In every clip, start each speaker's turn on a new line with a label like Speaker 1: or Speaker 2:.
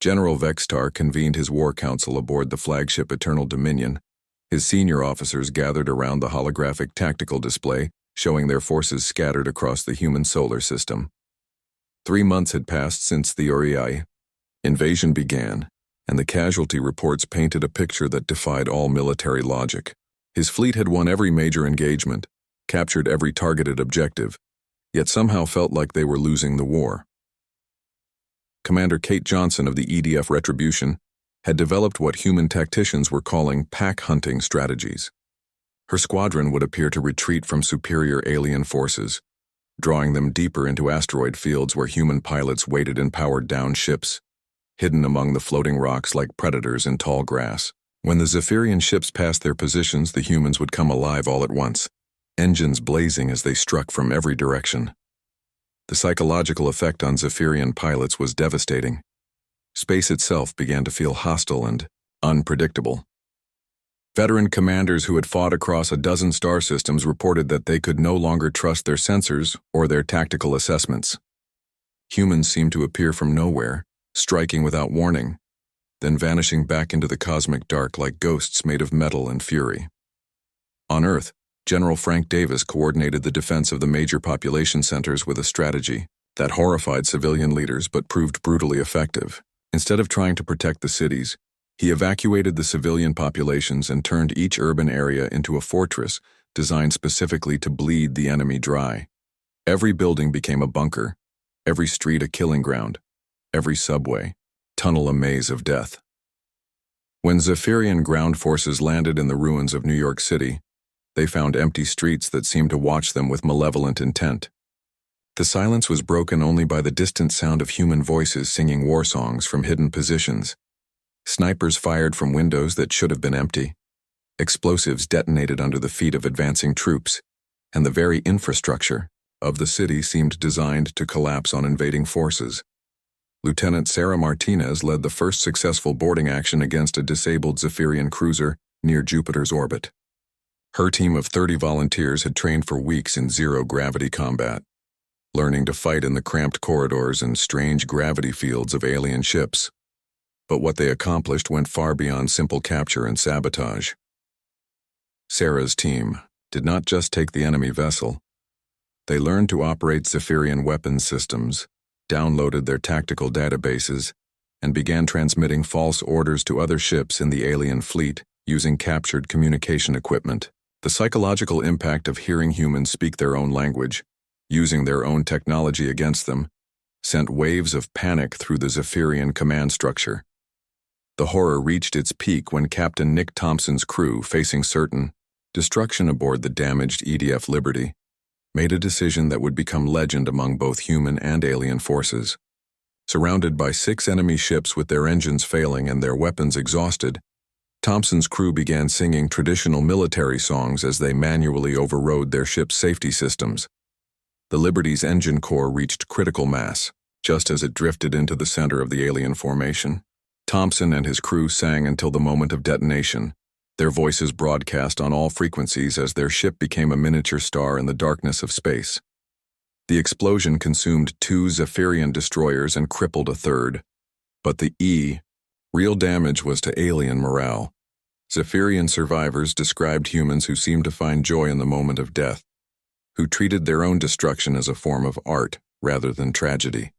Speaker 1: General Vextar convened his war council aboard the flagship Eternal Dominion. His senior officers gathered around the holographic tactical display, showing their forces scattered across the human solar system. 3 months had passed since the Uriai invasion began, and the casualty reports painted a picture that defied all military logic. His fleet had won every major engagement, captured every targeted objective, yet somehow felt like they were losing the war. Commander Kate Johnson of the EDF Retribution had developed what human tacticians were calling pack hunting strategies. Her squadron would appear to retreat from superior alien forces, drawing them deeper into asteroid fields where human pilots waited in powered-down ships, hidden among the floating rocks like predators in tall grass. When the Zephyrian ships passed their positions, the humans would come alive all at once, engines blazing as they struck from every direction. The psychological effect on Zephyrian pilots was devastating. Space itself began to feel hostile and unpredictable. Veteran commanders who had fought across a dozen star systems reported that they could no longer trust their sensors or their tactical assessments. Humans seemed to appear from nowhere, striking without warning, then vanishing back into the cosmic dark like ghosts made of metal and fury. On Earth, General Frank Davis coordinated the defense of the major population centers with a strategy that horrified civilian leaders but proved brutally effective. Instead of trying to protect the cities, he evacuated the civilian populations and turned each urban area into a fortress designed specifically to bleed the enemy dry. Every building became a bunker, every street a killing ground, every subway, tunnel a maze of death. When Zephyrian ground forces landed in the ruins of New York City, they found empty streets that seemed to watch them with malevolent intent. The silence was broken only by the distant sound of human voices singing war songs from hidden positions. Snipers fired from windows that should have been empty. Explosives detonated under the feet of advancing troops, and the very infrastructure of the city seemed designed to collapse on invading forces. Lieutenant Sarah Martinez led the first successful boarding action against a disabled Zephyrian cruiser near Jupiter's orbit. Her team of 30 volunteers had trained for weeks in zero-gravity combat, learning to fight in the cramped corridors and strange gravity fields of alien ships. But what they accomplished went far beyond simple capture and sabotage. Sarah's team did not just take the enemy vessel. They learned to operate Zephyrian weapons systems, downloaded their tactical databases, and began transmitting false orders to other ships in the alien fleet using captured communication equipment. The psychological impact of hearing humans speak their own language, using their own technology against them, sent waves of panic through the Zephyrian command structure. The horror reached its peak when Captain Nick Thompson's crew, facing certain destruction aboard the damaged EDF Liberty, made a decision that would become legend among both human and alien forces. Surrounded by 6 enemy ships with their engines failing and their weapons exhausted, Thompson's crew began singing traditional military songs as they manually overrode their ship's safety systems. The Liberty's engine core reached critical mass, just as it drifted into the center of the alien formation. Thompson and his crew sang until the moment of detonation, their voices broadcast on all frequencies as their ship became a miniature star in the darkness of space. The explosion consumed 2 Zephyrian destroyers and crippled a third. But the real damage was to alien morale. Zephyrian survivors described humans who seemed to find joy in the moment of death, who treated their own destruction as a form of art rather than tragedy.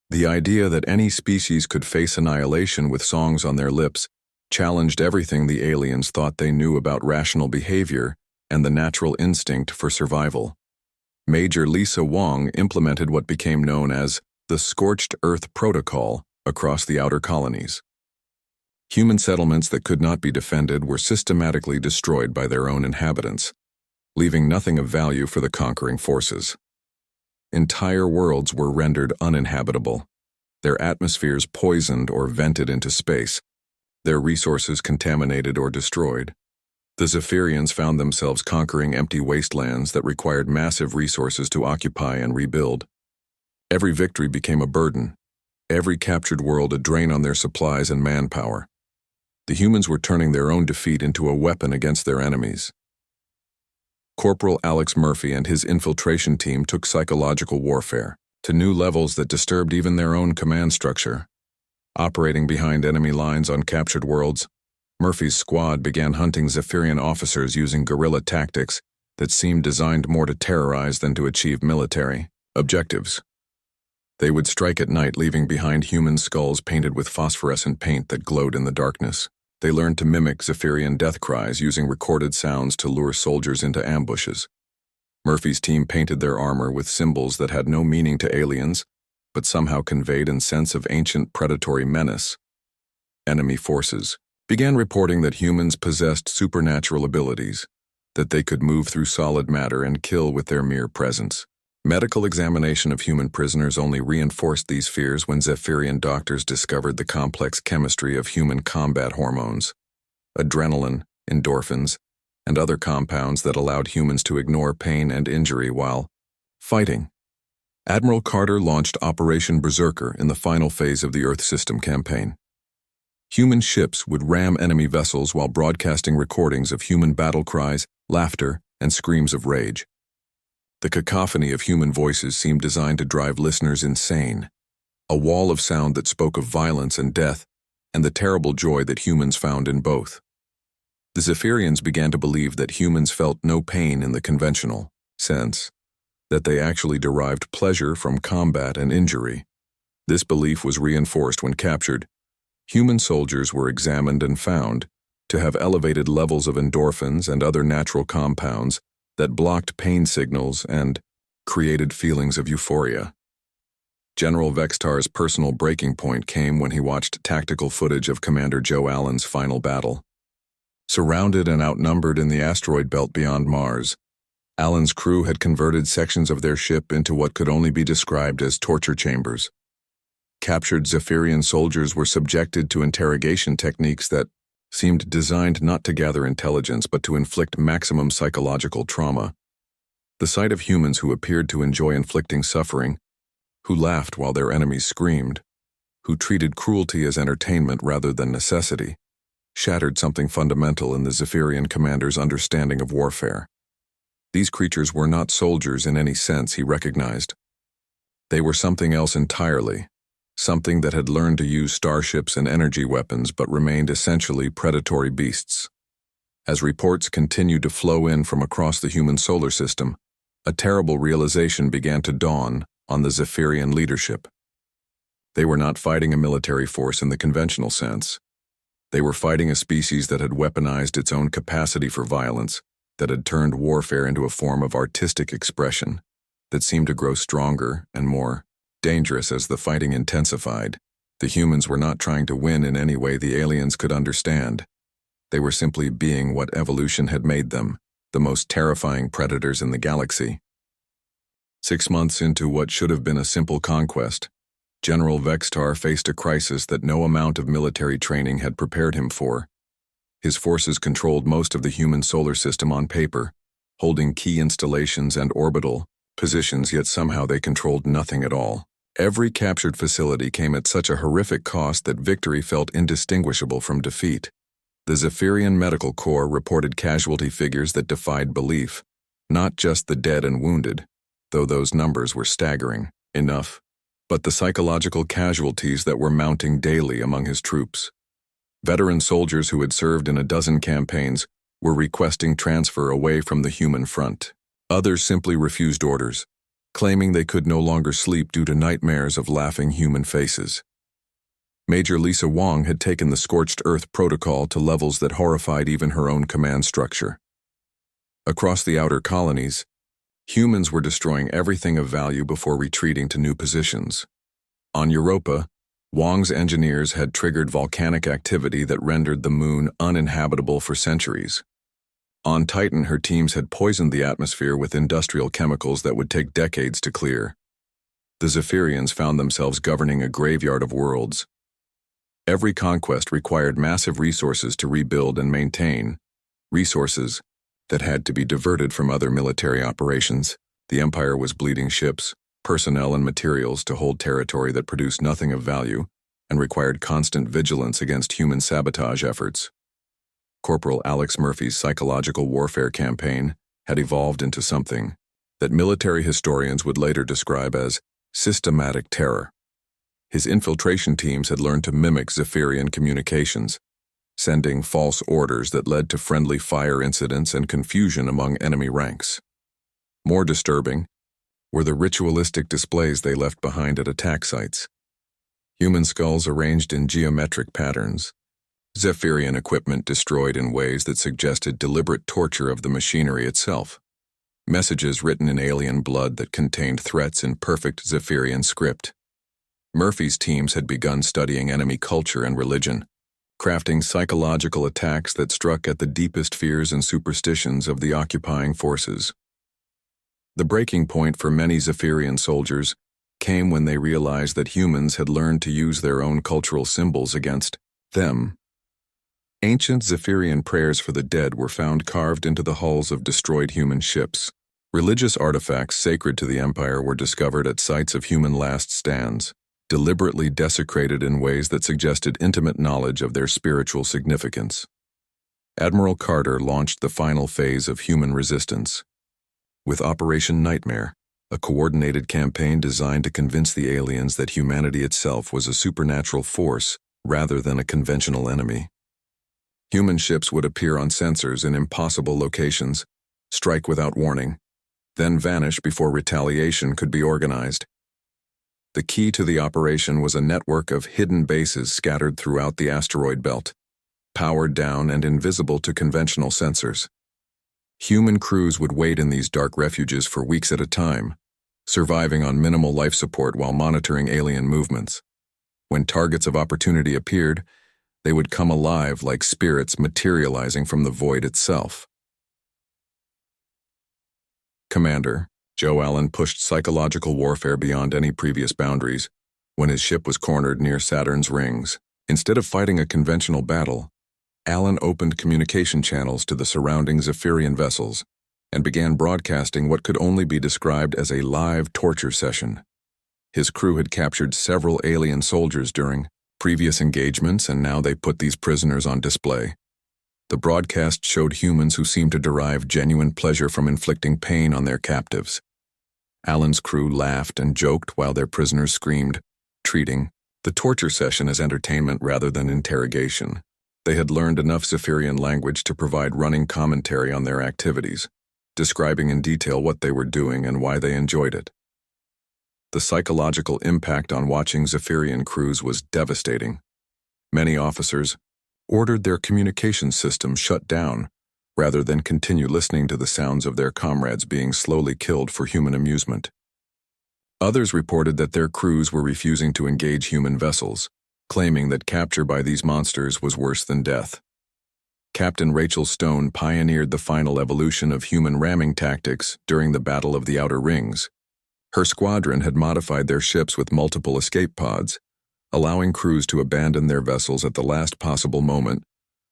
Speaker 1: The idea that any species could face annihilation with songs on their lips challenged everything the aliens thought they knew about rational behavior and the natural instinct for survival. Major Lisa Wong implemented what became known as the Scorched Earth Protocol across the outer colonies. Human settlements that could not be defended were systematically destroyed by their own inhabitants, leaving nothing of value for the conquering forces. Entire worlds were rendered uninhabitable, their atmospheres poisoned or vented into space, their resources contaminated or destroyed. The Zephyrians found themselves conquering empty wastelands that required massive resources to occupy and rebuild. Every victory became a burden, every captured world a drain on their supplies and manpower. The humans were turning their own defeat into a weapon against their enemies. Corporal Alex Murphy and his infiltration team took psychological warfare to new levels that disturbed even their own command structure. Operating behind enemy lines on captured worlds, Murphy's squad began hunting Zephyrian officers using guerrilla tactics that seemed designed more to terrorize than to achieve military objectives. They would strike at night, leaving behind human skulls painted with phosphorescent paint that glowed in the darkness. They learned to mimic Zephyrian death cries using recorded sounds to lure soldiers into ambushes. Murphy's team painted their armor with symbols that had no meaning to aliens, but somehow conveyed a sense of ancient predatory menace. Enemy forces began reporting that humans possessed supernatural abilities, that they could move through solid matter and kill with their mere presence. Medical examination of human prisoners only reinforced these fears when Zephyrian doctors discovered the complex chemistry of human combat hormones, adrenaline, endorphins, and other compounds that allowed humans to ignore pain and injury while fighting. Admiral Carter launched Operation Berserker in the final phase of the Earth System campaign. Human ships would ram enemy vessels while broadcasting recordings of human battle cries, laughter, and screams of rage. The cacophony of human voices seemed designed to drive listeners insane, a wall of sound that spoke of violence and death, and the terrible joy that humans found in both. The Zephyrians began to believe that humans felt no pain in the conventional sense, that they actually derived pleasure from combat and injury. This belief was reinforced when captured. Human soldiers were examined and found to have elevated levels of endorphins and other natural compounds that blocked pain signals and created feelings of euphoria. General Vextar's personal breaking point came when he watched tactical footage of Commander Joe Allen's final battle. Surrounded and outnumbered in the asteroid belt beyond Mars, Allen's crew had converted sections of their ship into what could only be described as torture chambers. Captured Zephyrian soldiers were subjected to interrogation techniques that seemed designed not to gather intelligence but to inflict maximum psychological trauma. The sight of humans who appeared to enjoy inflicting suffering, who laughed while their enemies screamed, who treated cruelty as entertainment rather than necessity, shattered something fundamental in the Zephyrian commander's understanding of warfare. These creatures were not soldiers in any sense he recognized. They were something else entirely. Something that had learned to use starships and energy weapons but remained essentially predatory beasts. As reports continued to flow in from across the human solar system, a terrible realization began to dawn on the Zephyrian leadership. They were not fighting a military force in the conventional sense. They were fighting a species that had weaponized its own capacity for violence, that had turned warfare into a form of artistic expression, that seemed to grow stronger and more dangerous as the fighting intensified. The humans were not trying to win in any way the aliens could understand. They were simply being what evolution had made them, the most terrifying predators in the galaxy. 6 months into what should have been a simple conquest, General Vextar faced a crisis that no amount of military training had prepared him for. His forces controlled most of the human solar system on paper, holding key installations and orbital positions, yet somehow they controlled nothing at all. Every captured facility came at such a horrific cost that victory felt indistinguishable from defeat. The Zephyrian Medical Corps reported casualty figures that defied belief, not just the dead and wounded, though those numbers were staggering enough, but the psychological casualties that were mounting daily among his troops. Veteran soldiers who had served in a dozen campaigns were requesting transfer away from the human front. Others simply refused orders, claiming they could no longer sleep due to nightmares of laughing human faces. Major Lisa Wong had taken the Scorched Earth protocol to levels that horrified even her own command structure. Across the outer colonies, humans were destroying everything of value before retreating to new positions. On Europa, Wong's engineers had triggered volcanic activity that rendered the moon uninhabitable for centuries. On Titan, her teams had poisoned the atmosphere with industrial chemicals that would take decades to clear. The Zephyrians found themselves governing a graveyard of worlds. Every conquest required massive resources to rebuild and maintain, resources that had to be diverted from other military operations. The Empire was bleeding ships, personnel, and materials to hold territory that produced nothing of value and required constant vigilance against human sabotage efforts. Corporal Alex Murphy's psychological warfare campaign had evolved into something that military historians would later describe as systematic terror. His infiltration teams had learned to mimic Zephyrian communications, sending false orders that led to friendly fire incidents and confusion among enemy ranks. More disturbing were the ritualistic displays they left behind at attack sites. Human skulls arranged in geometric patterns, Zephyrian equipment destroyed in ways that suggested deliberate torture of the machinery itself, messages written in alien blood that contained threats in perfect Zephyrian script. Murphy's teams had begun studying enemy culture and religion, crafting psychological attacks that struck at the deepest fears and superstitions of the occupying forces. The breaking point for many Zephyrian soldiers came when they realized that humans had learned to use their own cultural symbols against them. Ancient Zephyrian prayers for the dead were found carved into the hulls of destroyed human ships. Religious artifacts sacred to the Empire were discovered at sites of human last stands, deliberately desecrated in ways that suggested intimate knowledge of their spiritual significance. Admiral Carter launched the final phase of human resistance, with Operation Nightmare, a coordinated campaign designed to convince the aliens that humanity itself was a supernatural force rather than a conventional enemy. Human ships would appear on sensors in impossible locations, strike without warning, then vanish before retaliation could be organized. The key to the operation was a network of hidden bases scattered throughout the asteroid belt, powered down and invisible to conventional sensors. Human crews would wait in these dark refuges for weeks at a time, surviving on minimal life support while monitoring alien movements. When targets of opportunity appeared, they would come alive like spirits materializing from the void itself. Commander, Joe Allen pushed psychological warfare beyond any previous boundaries when his ship was cornered near Saturn's rings. Instead of fighting a conventional battle, Allen opened communication channels to the surrounding Zephyrian vessels and began broadcasting what could only be described as a live torture session. His crew had captured several alien soldiers during previous engagements, and now they put these prisoners on display. The broadcast showed humans who seemed to derive genuine pleasure from inflicting pain on their captives. Allen's crew laughed and joked while their prisoners screamed, treating the torture session as entertainment rather than interrogation. They had learned enough Zephyrian language to provide running commentary on their activities, describing in detail what they were doing and why they enjoyed it. The psychological impact on watching Zephyrian crews was devastating. Many officers ordered their communication systems shut down rather than continue listening to the sounds of their comrades being slowly killed for human amusement. Others reported that their crews were refusing to engage human vessels, claiming that capture by these monsters was worse than death. Captain Rachel Stone pioneered the final evolution of human ramming tactics during the Battle of the Outer Rings. Her squadron had modified their ships with multiple escape pods, allowing crews to abandon their vessels at the last possible moment,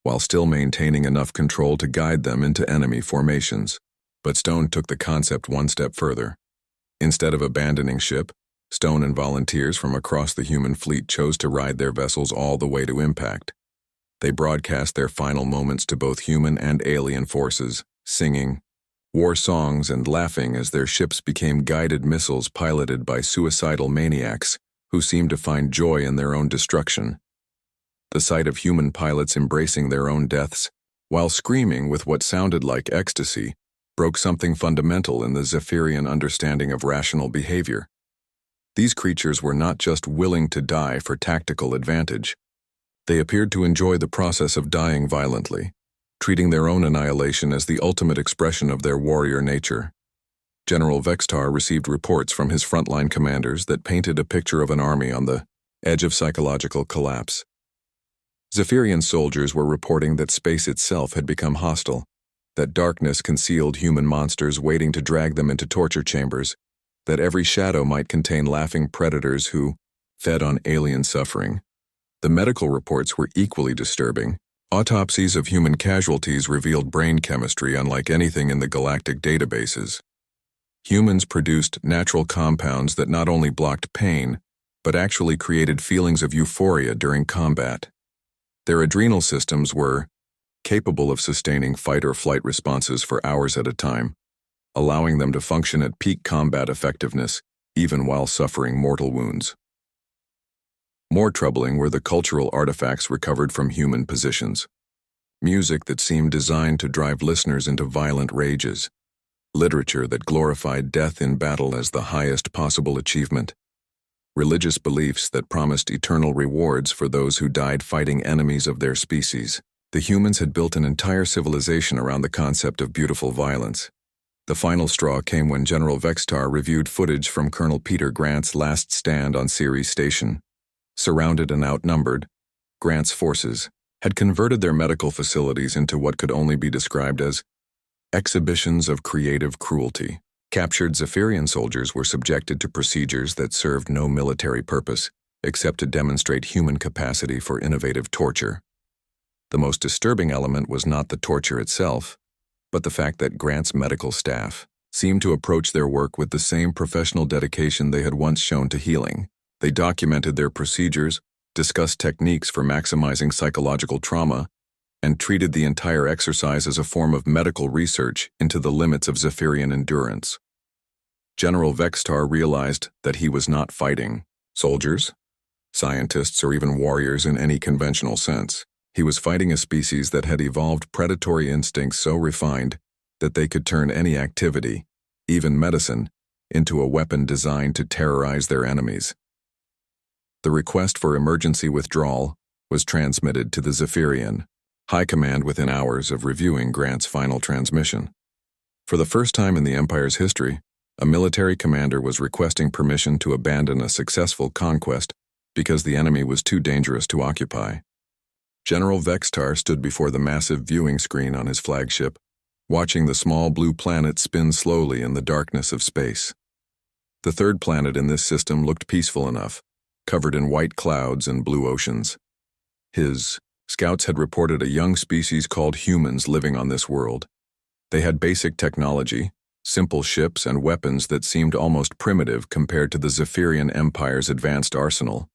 Speaker 1: while still maintaining enough control to guide them into enemy formations. But Stone took the concept one step further. Instead of abandoning ship, Stone and volunteers from across the human fleet chose to ride their vessels all the way to impact. They broadcast their final moments to both human and alien forces, singing war songs and laughing as their ships became guided missiles piloted by suicidal maniacs who seemed to find joy in their own destruction. The sight of human pilots embracing their own deaths, while screaming with what sounded like ecstasy, broke something fundamental in the Zephyrian understanding of rational behavior. These creatures were not just willing to die for tactical advantage. They appeared to enjoy the process of dying violently, treating their own annihilation as the ultimate expression of their warrior nature. General Vextar received reports from his frontline commanders that painted a picture of an army on the edge of psychological collapse. Zephyrian soldiers were reporting that space itself had become hostile, that darkness concealed human monsters waiting to drag them into torture chambers, that every shadow might contain laughing predators who fed on alien suffering. The medical reports were equally disturbing. Autopsies of human casualties revealed brain chemistry unlike anything in the galactic databases. Humans produced natural compounds that not only blocked pain, but actually created feelings of euphoria during combat. Their adrenal systems were capable of sustaining fight or flight responses for hours at a time, allowing them to function at peak combat effectiveness even while suffering mortal wounds. More troubling were the cultural artifacts recovered from human positions. Music that seemed designed to drive listeners into violent rages. Literature that glorified death in battle as the highest possible achievement. Religious beliefs that promised eternal rewards for those who died fighting enemies of their species. The humans had built an entire civilization around the concept of beautiful violence. The final straw came when General Vextar reviewed footage from Colonel Peter Grant's last stand on Ceres Station. Surrounded and outnumbered, Grant's forces had converted their medical facilities into what could only be described as exhibitions of creative cruelty. Captured Zephyrian soldiers were subjected to procedures that served no military purpose, except to demonstrate human capacity for innovative torture. The most disturbing element was not the torture itself, but the fact that Grant's medical staff seemed to approach their work with the same professional dedication they had once shown to healing. They documented their procedures, discussed techniques for maximizing psychological trauma, and treated the entire exercise as a form of medical research into the limits of Zephyrian endurance. General Vextar realized that he was not fighting soldiers, scientists, or even warriors in any conventional sense. He was fighting a species that had evolved predatory instincts so refined that they could turn any activity, even medicine, into a weapon designed to terrorize their enemies. The request for emergency withdrawal was transmitted to the Zephyrian High Command within hours of reviewing Grant's final transmission. For the first time in the Empire's history, a military commander was requesting permission to abandon a successful conquest because the enemy was too dangerous to occupy. General Vextar stood before the massive viewing screen on his flagship, watching the small blue planet spin slowly in the darkness of space. The third planet in this system looked peaceful enough, covered in white clouds and blue oceans. His scouts had reported a young species called humans living on this world. They had basic technology, simple ships and weapons that seemed almost primitive compared to the Zephyrian Empire's advanced arsenal.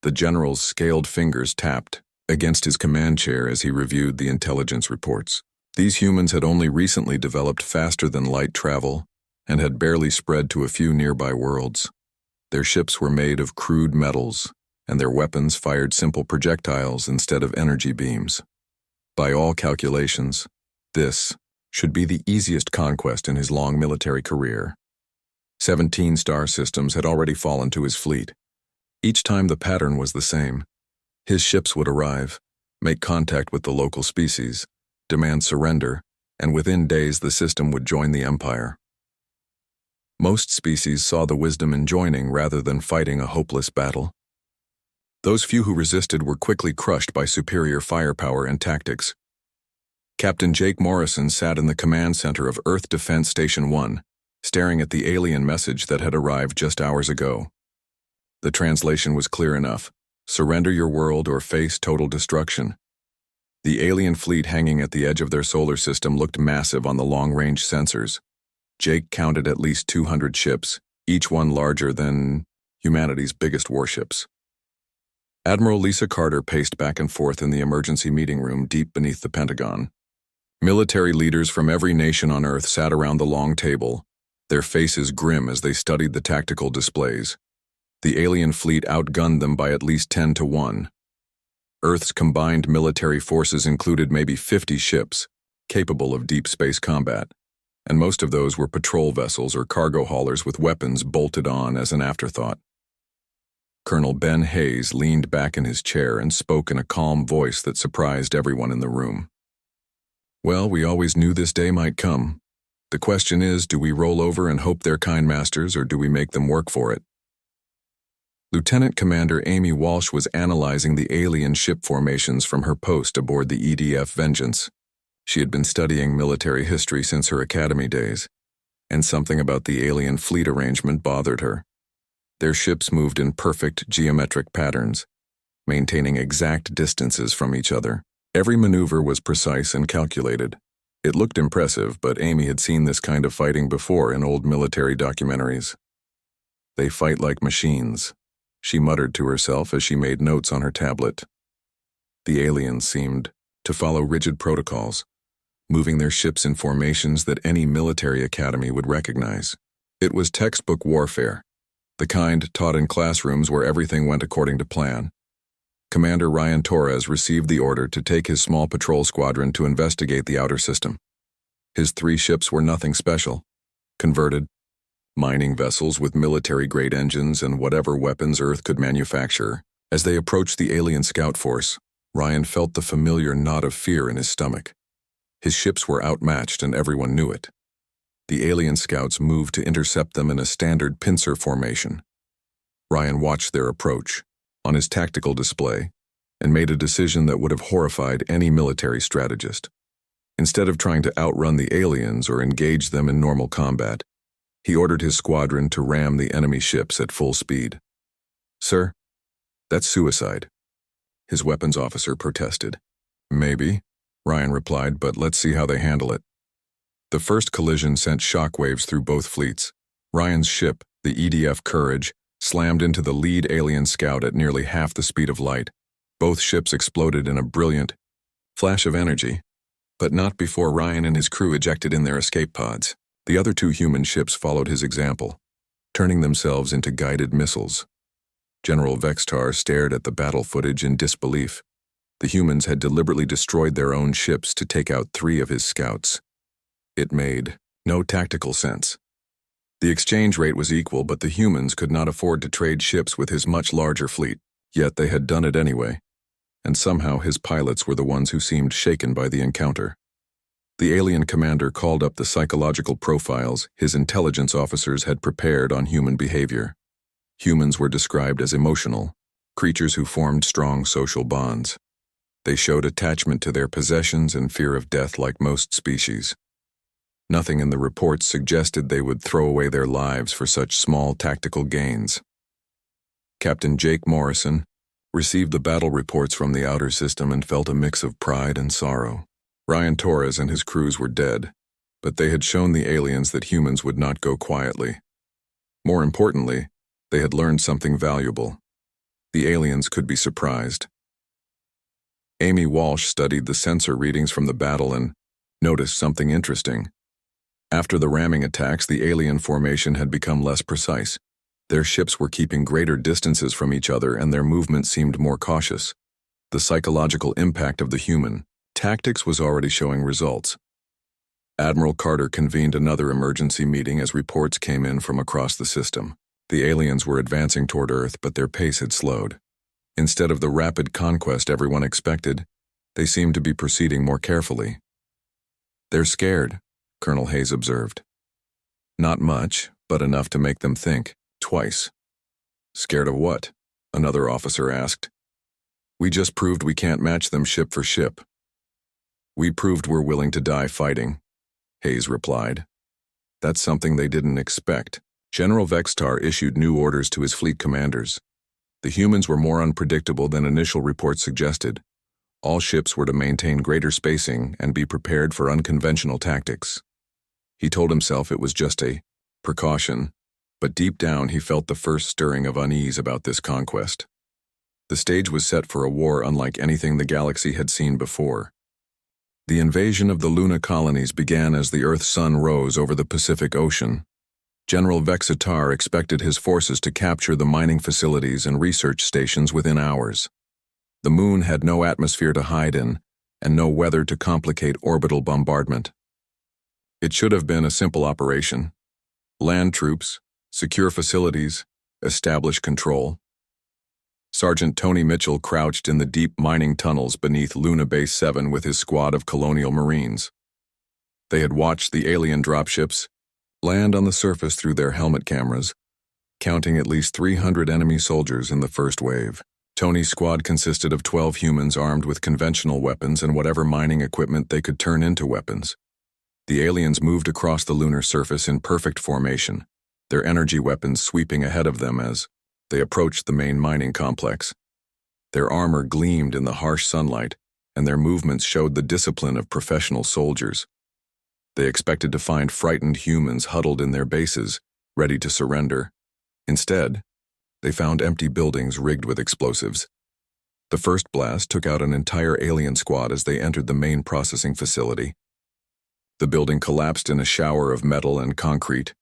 Speaker 1: The general's scaled fingers tapped against his command chair as he reviewed the intelligence reports. These humans had only recently developed faster-than-light travel and had barely spread to a few nearby worlds. Their ships were made of crude metals, and their weapons fired simple projectiles instead of energy beams. By all calculations, this should be the easiest conquest in his long military career. 17 star systems had already fallen to his fleet. Each time the pattern was the same. His ships would arrive, make contact with the local species, demand surrender, and within days the system would join the Empire. Most species saw the wisdom in joining rather than fighting a hopeless battle. Those few who resisted were quickly crushed by superior firepower and tactics. Captain Jake Morrison sat in the command center of Earth Defense Station 1, staring at the alien message that had arrived just hours ago. The translation was clear enough: surrender your world or face total destruction. The alien fleet hanging at the edge of their solar system looked massive on the long-range sensors. Jake counted at least 200 ships, each one larger than humanity's biggest warships. Admiral Lisa Carter paced back and forth in the emergency meeting room deep beneath the Pentagon. Military leaders from every nation on Earth sat around the long table, their faces grim as they studied the tactical displays. The alien fleet outgunned them by at least 10 to 1. Earth's combined military forces included maybe 50 ships, capable of deep space combat, and most of those were patrol vessels or cargo haulers with weapons bolted on as an afterthought. Colonel Ben Hayes leaned back in his chair and spoke in a calm voice that surprised everyone in the room. Well, we always knew this day might come. The question is, do we roll over and hope they're kind masters, or do we make them work for it? Lieutenant Commander Amy Walsh was analyzing the alien ship formations from her post aboard the EDF Vengeance. She had been studying military history since her academy days, and something about the alien fleet arrangement bothered her. Their ships moved in perfect geometric patterns, maintaining exact distances from each other. Every maneuver was precise and calculated. It looked impressive, but Amy had seen this kind of fighting before in old military documentaries. They fight like machines, she muttered to herself as she made notes on her tablet. The aliens seemed to follow rigid protocols, moving their ships in formations that any military academy would recognize. It was textbook warfare, the kind taught in classrooms where everything went according to plan. Commander Ryan Torres received the order to take his small patrol squadron to investigate the outer system. His 3 ships were nothing special. Converted mining vessels with military-grade engines and whatever weapons Earth could manufacture. As they approached the alien scout force, Ryan felt the familiar knot of fear in his stomach. His ships were outmatched and everyone knew it. The alien scouts moved to intercept them in a standard pincer formation. Ryan watched their approach on his tactical display and made a decision that would have horrified any military strategist. Instead of trying to outrun the aliens or engage them in normal combat, he ordered his squadron to ram the enemy ships at full speed. "Sir, that's suicide," his weapons officer protested. "Maybe," Ryan replied, "but let's see how they handle it." The first collision sent shockwaves through both fleets. Ryan's ship, the EDF Courage, slammed into the lead alien scout at nearly half the speed of light. Both ships exploded in a brilliant flash of energy, but not before Ryan and his crew ejected in their escape pods. The other 2 human ships followed his example, turning themselves into guided missiles. General Vextar stared at the battle footage in disbelief. The humans had deliberately destroyed their own ships to take out 3 of his scouts. It made no tactical sense. The exchange rate was equal, but the humans could not afford to trade ships with his much larger fleet, yet they had done it anyway, and somehow his pilots were the ones who seemed shaken by the encounter. The alien commander called up the psychological profiles his intelligence officers had prepared on human behavior. Humans were described as emotional, creatures who formed strong social bonds. They showed attachment to their possessions and fear of death like most species. Nothing in the reports suggested they would throw away their lives for such small tactical gains. Captain Jake Morrison received the battle reports from the outer system and felt a mix of pride and sorrow. Ryan Torres and his crews were dead, but they had shown the aliens that humans would not go quietly. More importantly, they had learned something valuable. The aliens could be surprised. Amy Walsh studied the sensor readings from the battle and noticed something interesting. After the ramming attacks, the alien formation had become less precise. Their ships were keeping greater distances from each other and their movement seemed more cautious. The psychological impact of the human tactics was already showing results. Admiral Carter convened another emergency meeting as reports came in from across the system. The aliens were advancing toward Earth, but their pace had slowed. Instead of the rapid conquest everyone expected, they seemed to be proceeding more carefully. "They're scared," Colonel Hayes observed. "Not much, but enough to make them think twice." "Scared of what?" another officer asked. "We just proved we can't match them ship for ship." "We proved we're willing to die fighting," Hayes replied. "That's something they didn't expect." General Vextar issued new orders to his fleet commanders. The humans were more unpredictable than initial reports suggested. All ships were to maintain greater spacing and be prepared for unconventional tactics. He told himself it was just a precaution, but deep down he felt the first stirring of unease about this conquest. The stage was set for a war unlike anything the galaxy had seen before. The invasion of the Luna colonies began as the Earth's sun rose over the Pacific Ocean. General Vextar expected his forces to capture the mining facilities and research stations within hours. The moon had no atmosphere to hide in, and no weather to complicate orbital bombardment. It should have been a simple operation. Land troops, secure facilities, establish control. Sergeant Tony Mitchell crouched in the deep mining tunnels beneath Luna Base 7 with his squad of colonial marines. They had watched the alien dropships land on the surface through their helmet cameras, counting at least 300 enemy soldiers in the first wave. Tony's squad consisted of 12 humans armed with conventional weapons and whatever mining equipment they could turn into weapons. The aliens moved across the lunar surface in perfect formation, their energy weapons sweeping ahead of them as they approached the main mining complex. Their armor gleamed in the harsh sunlight, and their movements showed the discipline of professional soldiers. They expected to find frightened humans huddled in their bases, ready to surrender. Instead, they found empty buildings rigged with explosives. The first blast took out an entire alien squad as they entered the main processing facility. The building collapsed in a shower of metal and concrete.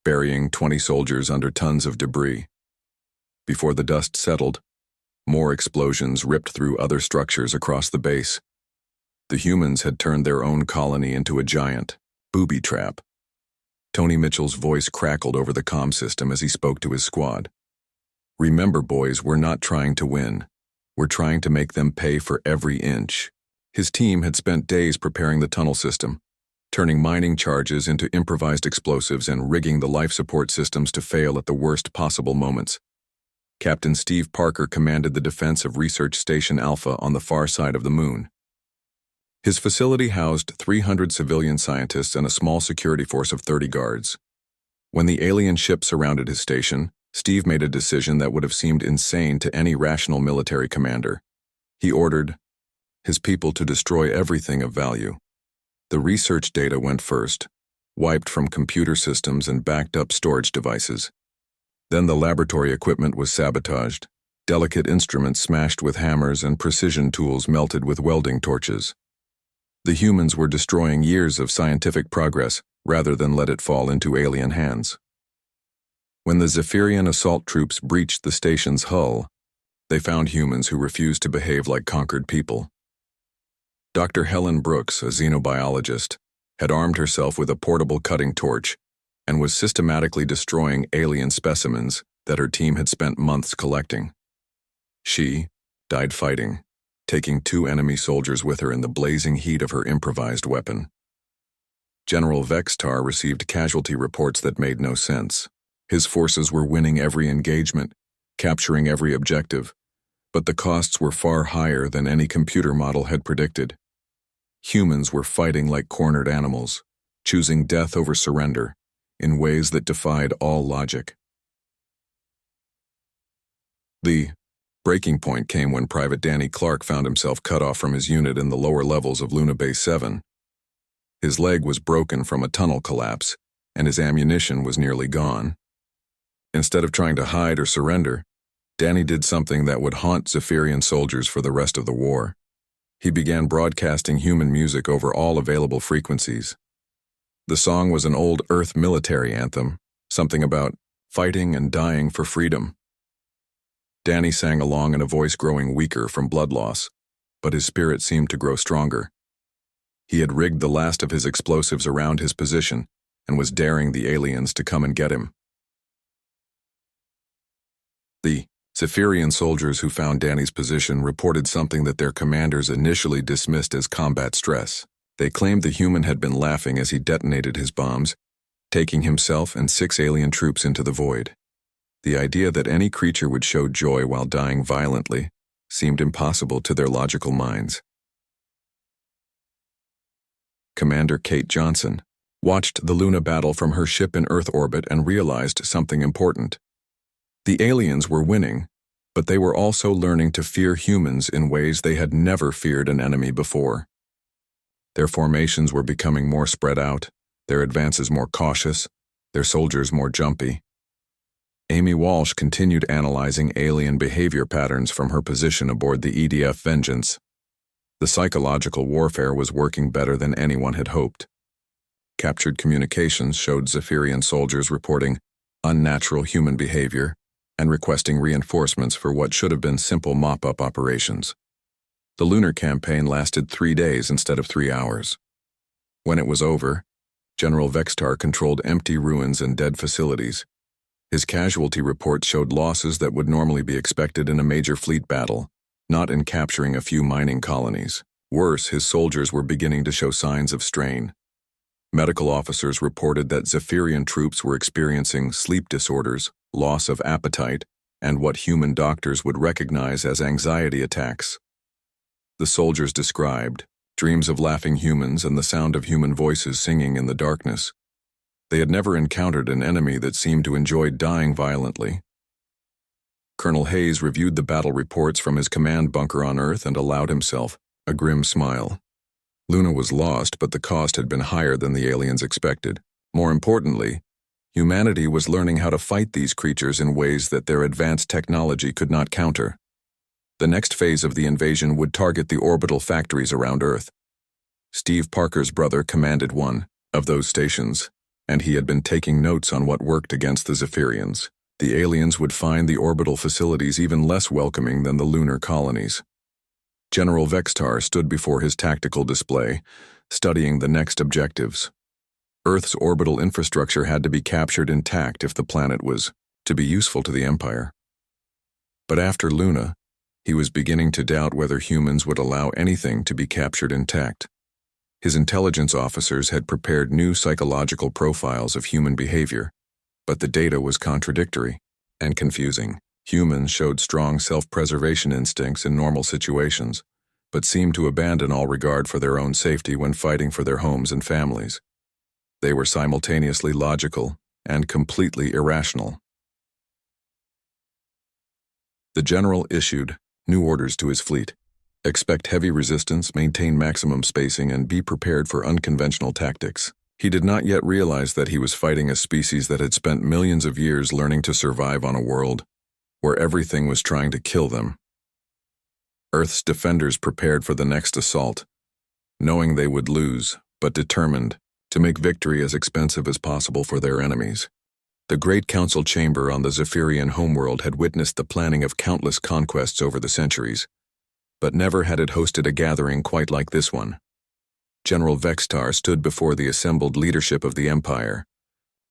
Speaker 1: burying 20 soldiers under tons of debris. Before the dust settled, more explosions ripped through other structures across the base. The humans had turned their own colony into a giant booby trap. Tony Mitchell's voice crackled over the comm system as he spoke to his squad. "Remember, boys, we're not trying to win. We're trying to make them pay for every inch." His team had spent days preparing the tunnel system, turning mining charges into improvised explosives and rigging the life support systems to fail at the worst possible moments. Captain Steve Parker commanded the defense of Research Station Alpha on the far side of the moon. His facility housed 300 civilian scientists and a small security force of 30 guards. When the alien ship surrounded his station, Steve made a decision that would have seemed insane to any rational military commander. He ordered his people to destroy everything of value. The research data went first, wiped from computer systems and backed up storage devices. Then the laboratory equipment was sabotaged, delicate instruments smashed with hammers and precision tools melted with welding torches. The humans were destroying years of scientific progress rather than let it fall into alien hands. When the Zephyrian assault troops breached the station's hull, they found humans who refused to behave like conquered people. Dr. Helen Brooks, a xenobiologist, had armed herself with a portable cutting torch and was systematically destroying alien specimens that her team had spent months collecting. She died fighting, taking 2 enemy soldiers with her in the blazing heat of her improvised weapon. General Vextar received casualty reports that made no sense. His forces were winning every engagement, capturing every objective, but the costs were far higher than any computer model had predicted. Humans were fighting like cornered animals, choosing death over surrender, in ways that defied all logic. The breaking point came when Private Danny Clark found himself cut off from his unit in the lower levels of Luna Base 7. His leg was broken from a tunnel collapse, and his ammunition was nearly gone. Instead of trying to hide or surrender, Danny did something that would haunt Zephyrian soldiers for the rest of the war. He began broadcasting human music over all available frequencies. The song was an old Earth military anthem, something about fighting and dying for freedom. Danny sang along in a voice growing weaker from blood loss, but his spirit seemed to grow stronger. He had rigged the last of his explosives around his position and was daring the aliens to come and get him. The Zephyrian soldiers who found Danny's position reported something that their commanders initially dismissed as combat stress. They claimed the human had been laughing as he detonated his bombs, taking himself and 6 alien troops into the void. The idea that any creature would show joy while dying violently seemed impossible to their logical minds. Commander Kate Johnson watched the Luna battle from her ship in Earth orbit and realized something important. The aliens were winning, but they were also learning to fear humans in ways they had never feared an enemy before. Their formations were becoming more spread out, their advances more cautious, their soldiers more jumpy. Amy Walsh continued analyzing alien behavior patterns from her position aboard the EDF Vengeance. The psychological warfare was working better than anyone had hoped. Captured communications showed Zephyrian soldiers reporting unnatural human behavior and requesting reinforcements for what should have been simple mop-up operations. The lunar campaign lasted 3 days instead of 3 hours. When it was over, General Vextar controlled empty ruins and dead facilities. His casualty report showed losses that would normally be expected in a major fleet battle, not in capturing a few mining colonies. Worse, his soldiers were beginning to show signs of strain. Medical officers reported that Zephyrian troops were experiencing sleep disorders, loss of appetite, and what human doctors would recognize as anxiety attacks. The soldiers described dreams of laughing humans and the sound of human voices singing in the darkness. They had never encountered an enemy that seemed to enjoy dying violently. Colonel Hayes reviewed the battle reports from his command bunker on Earth and allowed himself a grim smile. Luna was lost, but the cost had been higher than the aliens expected. More importantly, humanity was learning how to fight these creatures in ways that their advanced technology could not counter. The next phase of the invasion would target the orbital factories around Earth. Steve Parker's brother commanded one of those stations. and he had been taking notes on what worked against the Zephyrians. The aliens would find the orbital facilities even less welcoming than the lunar colonies. General Vextar stood before his tactical display, studying the next objectives. Earth's orbital infrastructure had to be captured intact if the planet was to be useful to the Empire. But after Luna, he was beginning to doubt whether humans would allow anything to be captured intact. His intelligence officers had prepared new psychological profiles of human behavior, but the data was contradictory and confusing. Humans showed strong self-preservation instincts in normal situations, but seemed to abandon all regard for their own safety when fighting for their homes and families. They were simultaneously logical and completely irrational. The general issued new orders to his fleet. Expect heavy resistance, maintain maximum spacing, and be prepared for unconventional tactics. He did not yet realize that he was fighting a species that had spent millions of years learning to survive on a world where everything was trying to kill them. Earth's defenders prepared for the next assault, knowing they would lose, but determined to make victory as expensive as possible for their enemies. The Great Council Chamber on the Zephyrian homeworld had witnessed the planning of countless conquests over the centuries, but never had it hosted a gathering quite like this one. General Vextar stood before the assembled leadership of the Empire,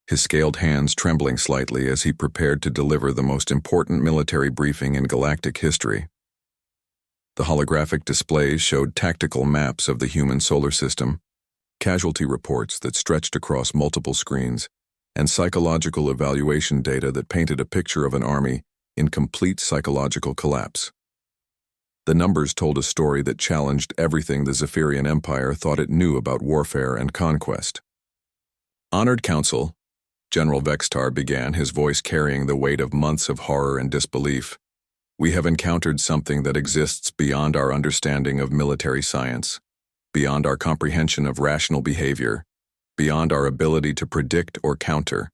Speaker 1: his scaled hands trembling slightly as he prepared to deliver the most important military briefing in galactic history. The holographic displays showed tactical maps of the human solar system, casualty reports that stretched across multiple screens, and psychological evaluation data that painted a picture of an army in complete psychological collapse. The numbers told a story that challenged everything the Zephyrian Empire thought it knew about warfare and conquest. Honored Council, General Vextar began, his voice carrying the weight of months of horror and disbelief. We have encountered something that exists beyond our understanding of military science, beyond our comprehension of rational behavior, beyond our ability to predict or counter.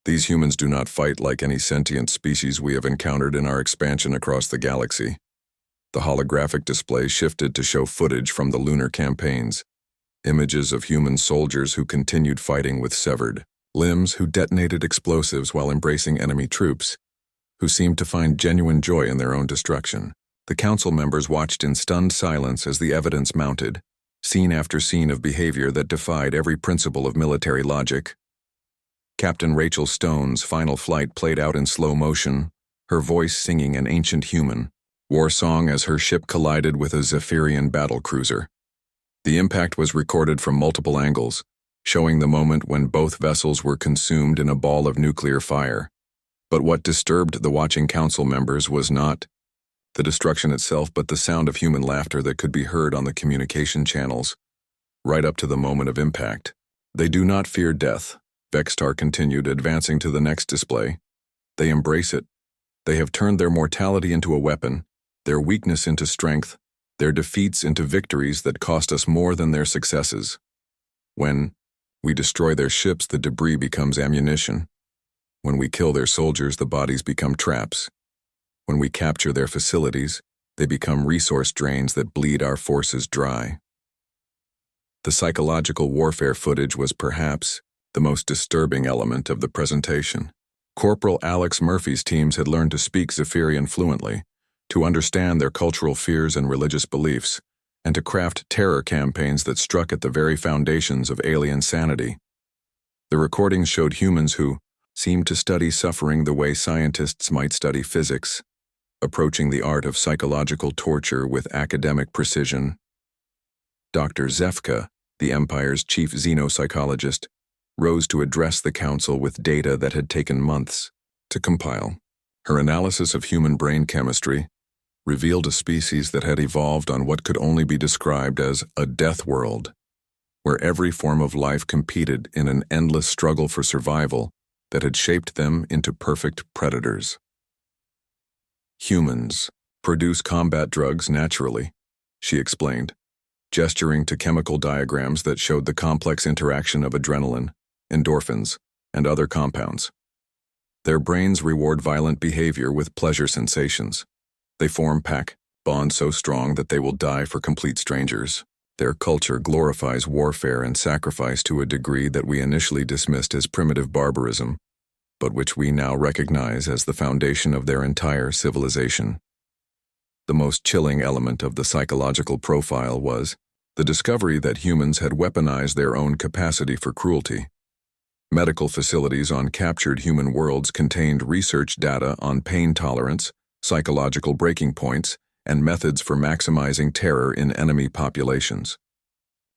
Speaker 1: These humans do not fight like any sentient species we have encountered in our expansion across the galaxy. The holographic display shifted to show footage from the lunar campaigns, images of human soldiers who continued fighting with severed limbs, who detonated explosives while embracing enemy troops, who seemed to find genuine joy in their own destruction. The council members watched in stunned silence as the evidence mounted, scene after scene of behavior that defied every principle of military logic. Captain Rachel Stone's final flight played out in slow motion, her voice singing an ancient human war song as her ship collided with a Zephyrian battlecruiser. The impact was recorded from multiple angles, showing the moment when both vessels were consumed in a ball of nuclear fire. But what disturbed the watching council members was not the destruction itself, but the sound of human laughter that could be heard on the communication channels, right up to the moment of impact. They do not fear death, Vextar continued, advancing to the next display. They embrace it. They have turned their mortality into a weapon, their weakness into strength, their defeats into victories that cost us more than their successes. When we destroy their ships, the debris becomes ammunition. When we kill their soldiers, the bodies become traps. When we capture their facilities, they become resource drains that bleed our forces dry. The psychological warfare footage was perhaps the most disturbing element of the presentation. Corporal Alex Murphy's teams had learned to speak Zephyrian fluently, to understand their cultural fears and religious beliefs, and to craft terror campaigns that struck at the very foundations of alien sanity. The recordings showed humans who seemed to study suffering the way scientists might study physics, approaching the art of psychological torture with academic precision. Dr. Zefka, the Empire's chief xenopsychologist, rose to address the council with data that had taken months to compile. Her analysis of human brain chemistry revealed a species that had evolved on what could only be described as a death world, where every form of life competed in an endless struggle for survival that had shaped them into perfect predators. Humans produce combat drugs naturally, she explained, gesturing to chemical diagrams that showed the complex interaction of adrenaline, endorphins, and other compounds. Their brains reward violent behavior with pleasure sensations. They form pack bonds so strong that they will die for complete strangers. Their culture glorifies warfare and sacrifice to a degree that we initially dismissed as primitive barbarism, but which we now recognize as the foundation of their entire civilization. The most chilling element of the psychological profile was the discovery that humans had weaponized their own capacity for cruelty. Medical facilities on captured human worlds contained research data on pain tolerance, psychological breaking points, and methods for maximizing terror in enemy populations.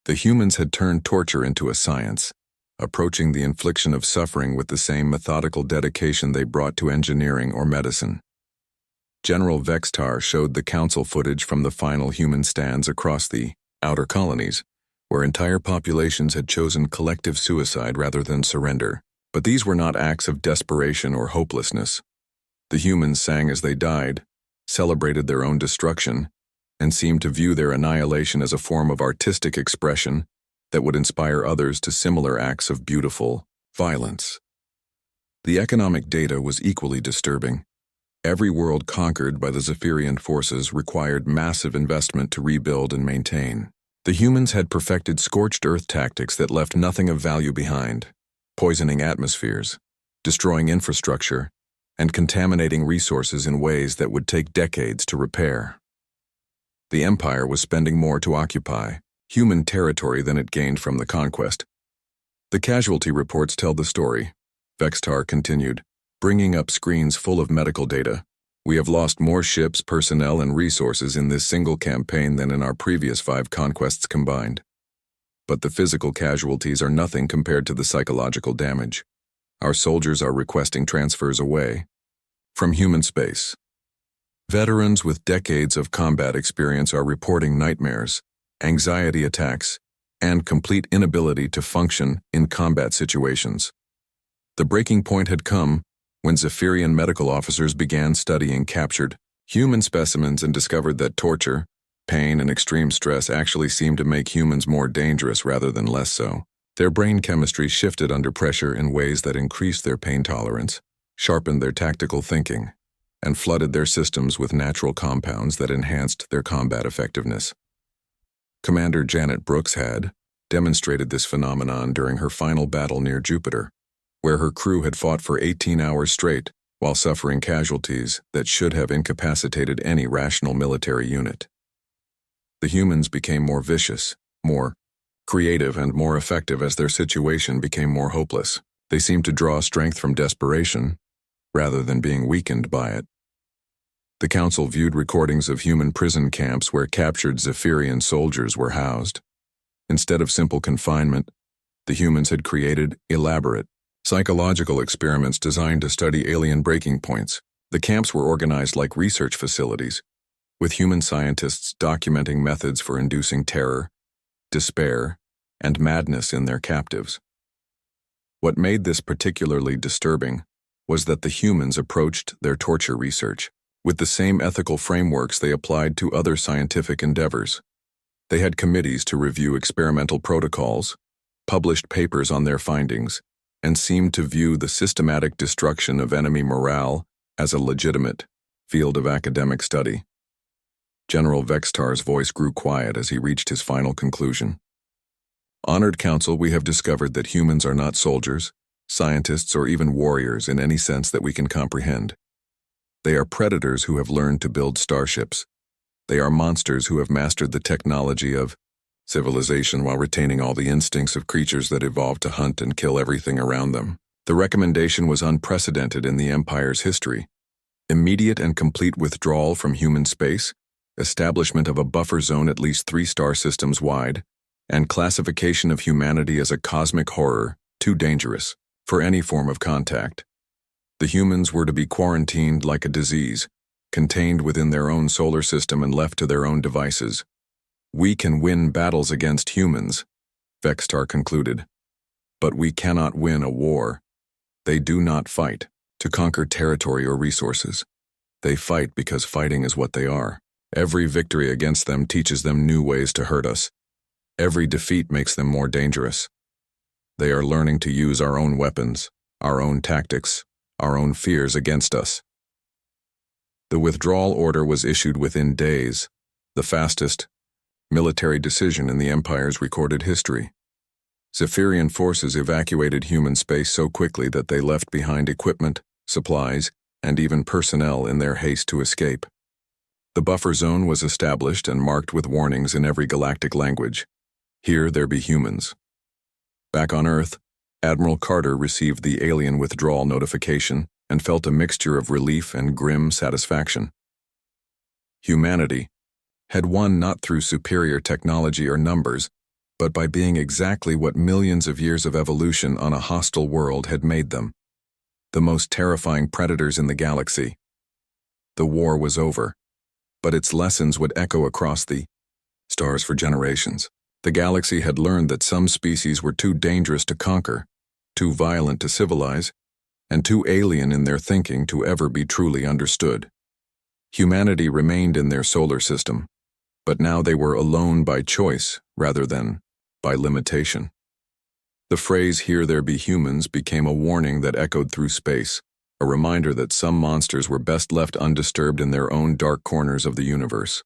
Speaker 1: The humans had turned torture into a science, approaching the infliction of suffering with the same methodical dedication they brought to engineering or medicine. General Vextar showed the council footage from the final human stands across the outer colonies, where entire populations had chosen collective suicide rather than surrender. But these were not acts of desperation or hopelessness. The humans sang as they died, celebrated their own destruction, and seemed to view their annihilation as a form of artistic expression that would inspire others to similar acts of beautiful violence. The economic data was equally disturbing. Every world conquered by the Zephyrian forces required massive investment to rebuild and maintain. The humans had perfected scorched earth tactics that left nothing of value behind, poisoning atmospheres, destroying infrastructure, and contaminating resources in ways that would take decades to repair. The Empire was spending more to occupy human territory than it gained from the conquest. The casualty reports tell the story, Vextar continued, bringing up screens full of medical data. We have lost more ships, personnel, and resources in this single campaign than in our previous 5 conquests combined. But the physical casualties are nothing compared to the psychological damage. Our soldiers are requesting transfers away from human space. Veterans with decades of combat experience are reporting nightmares, anxiety attacks, and complete inability to function in combat situations. The breaking point had come when Zephyrian medical officers began studying captured human specimens and discovered that torture, pain, and extreme stress actually seemed to make humans more dangerous rather than less so. Their brain chemistry shifted under pressure in ways that increased their pain tolerance, sharpened their tactical thinking, and flooded their systems with natural compounds that enhanced their combat effectiveness. Commander Janet Brooks had demonstrated this phenomenon during her final battle near Jupiter, where her crew had fought for 18 hours straight while suffering casualties that should have incapacitated any rational military unit. The humans became more vicious, more creative, and more effective as their situation became more hopeless. They seemed to draw strength from desperation, rather than being weakened by it. The council viewed recordings of human prison camps where captured Zephyrian soldiers were housed. Instead of simple confinement, the humans had created elaborate psychological experiments designed to study alien breaking points. The camps were organized like research facilities, with human scientists documenting methods for inducing terror, despair, and madness in their captives. What made this particularly disturbing was that the humans approached their torture research with the same ethical frameworks they applied to other scientific endeavors. They had committees to review experimental protocols, published papers on their findings, and seemed to view the systematic destruction of enemy morale as a legitimate field of academic study. General Vextar's voice grew quiet as he reached his final conclusion. Honored Council, we have discovered that humans are not soldiers, scientists, or even warriors in any sense that we can comprehend. They are predators who have learned to build starships. They are monsters who have mastered the technology of civilization while retaining all the instincts of creatures that evolved to hunt and kill everything around them. The recommendation was unprecedented in the Empire's history. Immediate and complete withdrawal from human space, establishment of a buffer zone at least 3 star systems wide, and classification of humanity as a cosmic horror, too dangerous for any form of contact. The humans were to be quarantined like a disease, contained within their own solar system and left to their own devices. We can win battles against humans, Vextar concluded, but we cannot win a war. They do not fight to conquer territory or resources. They fight because fighting is what they are. Every victory against them teaches them new ways to hurt us. Every defeat makes them more dangerous. They are learning to use our own weapons, our own tactics, our own fears against us. The withdrawal order was issued within days, the fastest military decision in the Empire's recorded history. Zephyrian forces evacuated human space so quickly that they left behind equipment, supplies, and even personnel in their haste to escape. The buffer zone was established and marked with warnings in every galactic language. Here there be humans. Back on Earth, Admiral Carter received the alien withdrawal notification and felt a mixture of relief and grim satisfaction. Humanity had won not through superior technology or numbers, but by being exactly what millions of years of evolution on a hostile world had made them: the most terrifying predators in the galaxy. The war was over, but its lessons would echo across the stars for generations. The galaxy had learned that some species were too dangerous to conquer, too violent to civilize, and too alien in their thinking to ever be truly understood. Humanity remained in their solar system, but now they were alone by choice rather than by limitation. The phrase "here there be humans" became a warning that echoed through space, a reminder that some monsters were best left undisturbed in their own dark corners of the universe.